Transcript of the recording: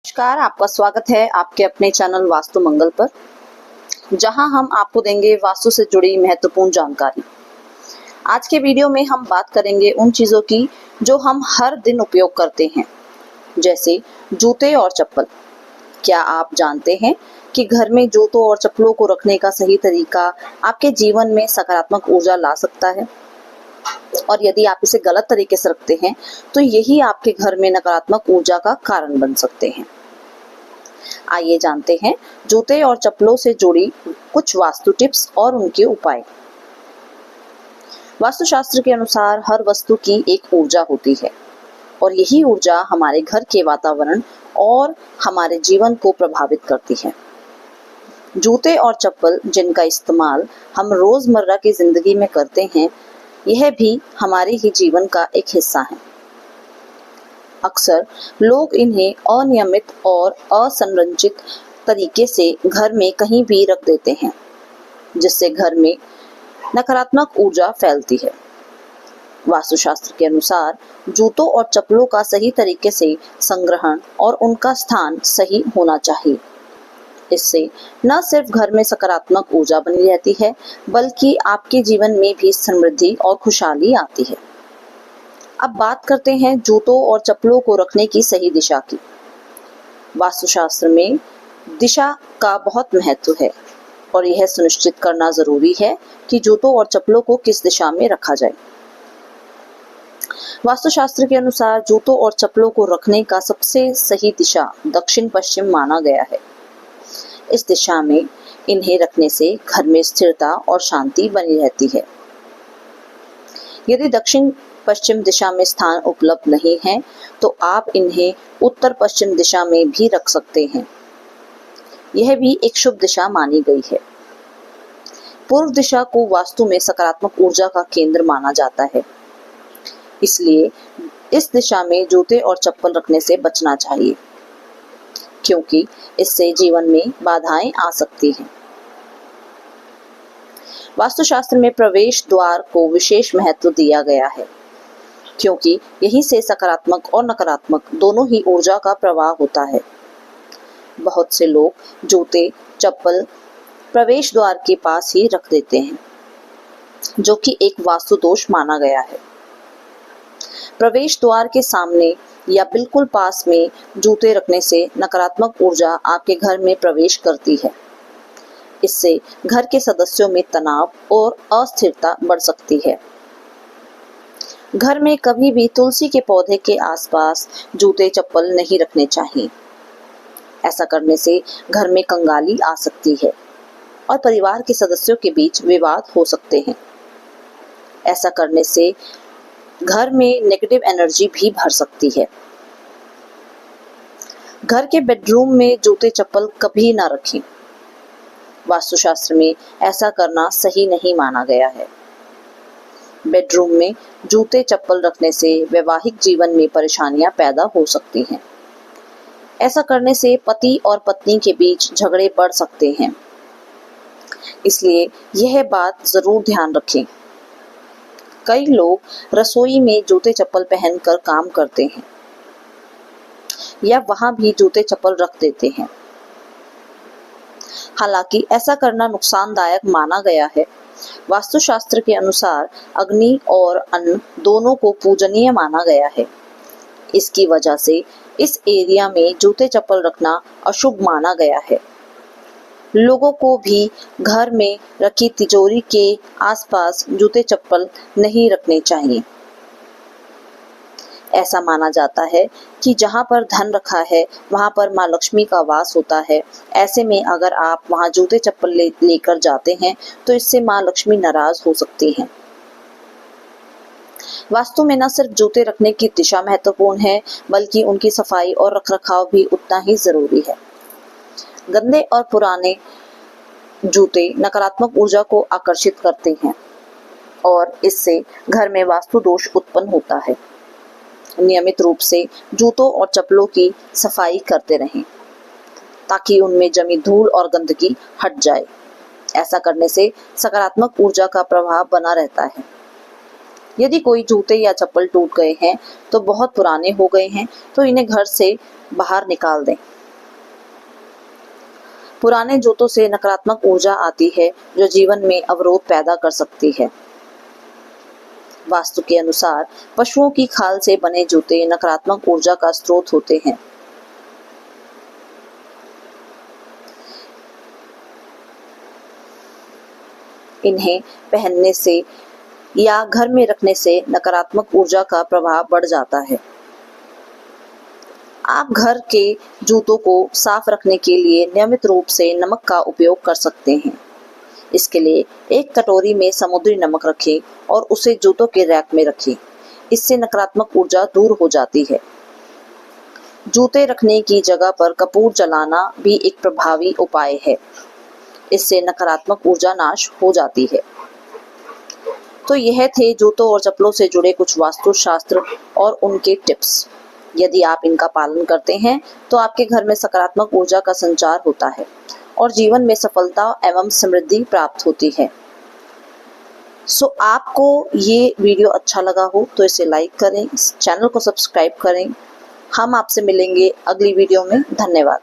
नमस्कार, आपका स्वागत है आपके अपने चैनल वास्तु मंगल पर, जहां हम आपको देंगे वास्तु से जुड़ी महत्वपूर्ण जानकारी। आज के वीडियो में हम बात करेंगे उन चीजों की जो हम हर दिन उपयोग करते हैं, जैसे जूते और चप्पल। क्या आप जानते हैं कि घर में जूतों और चप्पलों को रखने का सही तरीका आपके जीवन में सकारात्मक ऊर्जा ला सकता है? और यदि आप इसे गलत तरीके से रखते हैं तो यही आपके घर में नकारात्मक ऊर्जा का कारण बन सकते हैं। आइए जानते हैं जूते और चप्पलों से जुड़ी कुछ वास्तु टिप्स और उनके उपाय। वास्तुशास्त्र के अनुसार हर वस्तु की एक ऊर्जा होती है और यही ऊर्जा हमारे घर के वातावरण और हमारे जीवन को प्रभावित करती है। जूते और चप्पल जिनका इस्तेमाल हम रोजमर्रा की जिंदगी में करते हैं, यह भी हमारे ही जीवन का एक हिस्सा है। अक्सर लोग इन्हें अनियमित और असंरचित तरीके से घर में कहीं भी रख देते हैं, जिससे घर में नकारात्मक ऊर्जा फैलती है। वास्तुशास्त्र के अनुसार जूतों और चप्पलों का सही तरीके से संग्रहण और उनका स्थान सही होना चाहिए। इससे न सिर्फ घर में सकारात्मक ऊर्जा बनी रहती है, बल्कि आपके जीवन में भी समृद्धि और खुशहाली आती है। अब बात करते हैं जूतों और चप्पलों को रखने की सही दिशा की। वास्तुशास्त्र में दिशा का बहुत महत्व है और यह सुनिश्चित करना जरूरी है कि जूतों और चप्पलों को किस दिशा में रखा जाए। वास्तुशास्त्र के अनुसार जूतों और चप्पलों को रखने का सबसे सही दिशा दक्षिण पश्चिम माना गया है। इस दिशा में इन्हें रखने से घर में स्थिरता और शांति बनी रहती है। यदि दक्षिण पश्चिम दिशा में स्थान उपलब्ध नहीं है तो आप इन्हें उत्तर पश्चिम दिशा में भी रख सकते हैं। यह भी एक शुभ दिशा मानी गई है। पूर्व दिशा को वास्तु में सकारात्मक ऊर्जा का केंद्र माना जाता है, इसलिए इस दिशा में जूते और चप्पल रखने से बचना चाहिए, क्योंकि इससे जीवन में बाधाएं आ सकती हैं। वास्तुशास्त्र में प्रवेश द्वार को विशेष महत्व दिया गया है, क्योंकि यहीं से सकारात्मक और नकारात्मक दोनों ही ऊर्जा का प्रवाह होता है। बहुत से लोग जूते चप्पल प्रवेश द्वार के पास ही रख देते हैं, जो कि एक वास्तु दोष माना गया है। प्रवेश द्वार के सामने या बिल्कुल पास में जूते रखने से नकारात्मक ऊर्जा आपके घर में प्रवेश करती है। इससे घर के सदस्यों में तनाव और अस्थिरता बढ़ सकती है। घर में कभी भी तुलसी के पौधे के आसपास जूते चप्पल नहीं रखने चाहिए। ऐसा करने से घर में कंगाली आ सकती है और परिवार के सदस्यों के बीच विवाद हो सकते हैं। ऐसा करने से घर में नेगेटिव एनर्जी भी भर सकती है। घर के बेडरूम में जूते चप्पल कभी ना रखें। वास्तुशास्त्र में ऐसा करना सही नहीं माना गया है। बेडरूम में जूते चप्पल रखने से वैवाहिक जीवन में परेशानियां पैदा हो सकती हैं। ऐसा करने से पति और पत्नी के बीच झगड़े बढ़ सकते हैं, इसलिए यह बात जरूर ध्यान रखें। कई लोग रसोई में जूते चप्पल पहनकर काम करते हैं या वहां भी जूते चप्पल रख देते हैं। हालांकि ऐसा करना नुकसानदायक माना गया है। वास्तुशास्त्र के अनुसार अग्नि और अन्न दोनों को पूजनीय माना गया है। इसकी वजह से इस एरिया में जूते चप्पल रखना अशुभ माना गया है। लोगों को भी घर में रखी तिजोरी के आसपास जूते चप्पल नहीं रखने चाहिए। ऐसा माना जाता है कि जहाँ पर धन रखा है वहाँ पर माँ लक्ष्मी का वास होता है। ऐसे में अगर आप वहाँ जूते चप्पल लेकर जाते हैं तो इससे माँ लक्ष्मी नाराज हो सकती हैं। वास्तु में न सिर्फ जूते रखने की दिशा महत्वपूर्ण है, बल्कि उनकी सफाई और रखरखाव भी उतना ही जरूरी है। गंदे और पुराने जूते नकारात्मक ऊर्जा को आकर्षित करते हैं और इससे घर में वास्तु दोष उत्पन्न होता है। नियमित रूप से जूतों और चप्पलों की सफाई करते रहें, ताकि उनमें जमी धूल और गंदगी हट जाए। ऐसा करने से सकारात्मक ऊर्जा का प्रभाव बना रहता है। यदि कोई जूते या चप्पल टूट गए हैं तो बहुत पुराने हो गए हैं तो इन्हें घर से बाहर निकाल दें। पुराने जूतों से नकारात्मक ऊर्जा आती है जो जीवन में अवरोध पैदा कर सकती है। वास्तु के अनुसार पशुओं की खाल से बने जूते नकारात्मक ऊर्जा का स्रोत होते हैं। इन्हें पहनने से या घर में रखने से नकारात्मक ऊर्जा का प्रभाव बढ़ जाता है। आप घर के जूतों को साफ रखने के लिए नियमित रूप से नमक का उपयोग कर सकते हैं। इसके लिए एक कटोरी में समुद्री नमक रखें और उसे जूतों के रैक में रखें। इससे नकारात्मक ऊर्जा दूर हो जाती है। जूते रखने की जगह पर कपूर जलाना भी एक प्रभावी उपाय है। इससे नकारात्मक ऊर्जा नाश हो जाती है। तो यह थे जूतों और चप्पलों से जुड़े कुछ वास्तुशास्त्र और उनके टिप्स। यदि आप इनका पालन करते हैं तो आपके घर में सकारात्मक ऊर्जा का संचार होता है और जीवन में सफलता एवं समृद्धि प्राप्त होती है। आपको ये वीडियो अच्छा लगा हो तो इसे लाइक करें, इस चैनल को सब्सक्राइब करें। हम आपसे मिलेंगे अगली वीडियो में। धन्यवाद।